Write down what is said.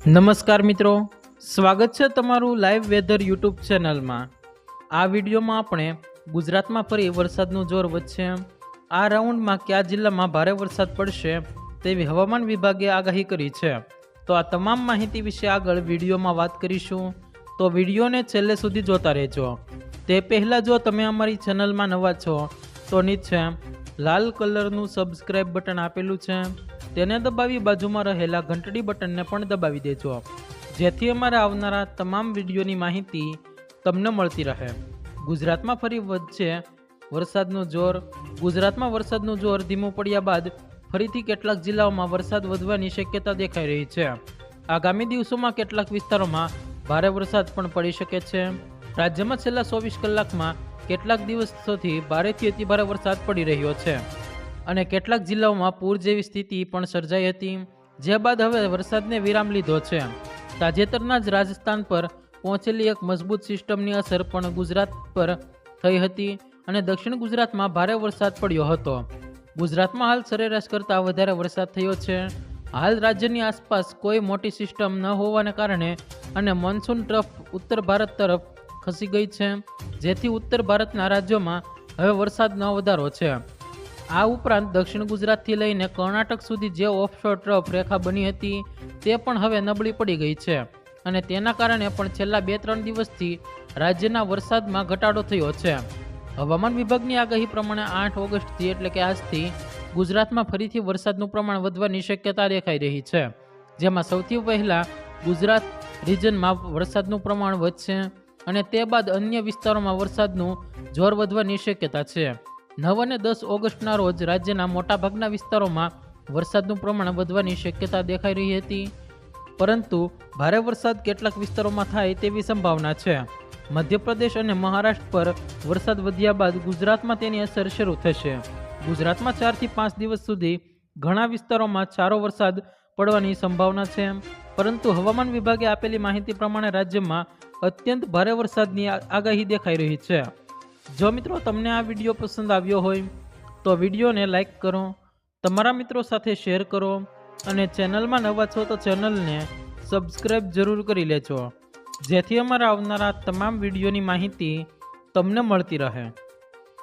નમસ્કાર મિત્રો, સ્વાગત છે તમારું લાઈવ વેધર યુટ્યુબ ચેનલમાં। આ વિડીયોમાં આપણે ગુજરાતમાં ફરી વરસાદનું જોર વધશે। આ રાઉન્ડમાં કયા જિલ્લામાં ભારે વરસાદ પડશે તેવી હવામાન વિભાગે આગાહી કરી છે। તો આ તમામ માહિતી વિશે આગળ વિડીયોમાં વાત કરીશું, તો વિડીયોને છેલ્લે સુધી જોતા રહેજો। તે પહેલાં જો તમે અમારી ચેનલમાં નવા છો તો નીચે લાલ કલરનું સબસ્ક્રાઇબ બટન આપેલું છે, તેને દબાવી બાજુમાં રહેલા ઘંટડી બટનને પણ દબાવી દેજો, જેથી અમારા આવનારા તમામ વિડીયોની માહિતી તમને મળતી રહે। ગુજરાતમાં ફરી વધશે વરસાદનું જોર। ગુજરાતમાં વરસાદનું જોર ધીમું પડ્યા બાદ ફરીથી કેટલાક જિલ્લાઓમાં વરસાદ વધવાની શક્યતા દેખાઈ રહી છે। આગામી દિવસોમાં કેટલાક વિસ્તારોમાં ભારે વરસાદ પણ પડી શકે છે। રાજ્યમાં છેલ્લા 24 કલાકમાં કેટલાક દિવસોથી ભારેથી અતિભારે વરસાદ પડી રહ્યો છે અને કેટલાક જિલ્લાઓમાં પૂર જેવી સ્થિતિ પણ સર્જાઈ હતી, જે બાદ હવે વરસાદને વિરામ લીધો છે। તાજેતરના જ રાજસ્થાન પર પહોંચેલી એક મજબૂત સિસ્ટમની અસર પણ ગુજરાત પર થઈ હતી અને દક્ષિણ ગુજરાતમાં ભારે વરસાદ પડ્યો હતો। ગુજરાતમાં હાલ સરેરાશ કરતાં વધારે વરસાદ થયો છે। હાલ રાજ્યની આસપાસ કોઈ મોટી સિસ્ટમ ન હોવાને કારણે અને મોન્સૂન ટ્રફ ઉત્તર ભારત તરફ ખસી ગઈ છે, જેથી ઉત્તર ભારતના રાજ્યોમાં હવે વરસાદનો વધારો છે। આ ઉપરાંત દક્ષિણ ગુજરાતથી લઈને કર્ણાટક સુધી જે ઓફશોર ટ્રફ રેખા બની હતી તે પણ હવે નબળી પડી ગઈ છે અને તેના કારણે પણ છેલ્લા 2-3 દિવસથી રાજ્યના વરસાદમાં ઘટાડો થયો છે। હવામાન વિભાગની આગાહી પ્રમાણે 8 ઓગસ્ટથી એટલે કે આજથી ગુજરાતમાં ફરીથી વરસાદનું પ્રમાણ વધવાની શક્યતા દેખાઈ રહી છે, જેમાં સૌથી પહેલાં ગુજરાત રિજનમાં વરસાદનું પ્રમાણ વધશે અને તે બાદ અન્ય વિસ્તારોમાં વરસાદનું જોર વધવાની શક્યતા છે। 9 અને 10 ઓગસ્ટના રોજ રાજ્યના મોટાભાગના વિસ્તારોમાં વરસાદનું પ્રમાણ વધવાની શક્યતા દેખાઈ રહી હતી, પરંતુ ભારે વરસાદ કેટલાક વિસ્તારોમાં થાય તેવી સંભાવના છે। મધ્યપ્રદેશ અને મહારાષ્ટ્ર પર વરસાદ વધ્યા બાદ ગુજરાતમાં તેની અસર શરૂ થશે। ગુજરાતમાં 4 થી 5 દિવસ સુધી ઘણા વિસ્તારોમાં સારો વરસાદ પડવાની સંભાવના છે, પરંતુ હવામાન વિભાગે આપેલી માહિતી પ્રમાણે રાજ્યમાં અત્યંત ભારે વરસાદની આગાહી દેખાઈ રહી છે। જો મિત્રો તમને આ વિડીયો પસંદ આવ્યો હોય તો વિડીયોને લાઈક કરો, તમારા મિત્રો સાથે શેર કરો અને ચેનલમાં નવા છો તો ચેનલને સબસ્ક્રાઈબ જરૂર કરી લેજો, જેથી અમારા આવનારા તમામ વિડીયોની માહિતી તમને મળતી રહે।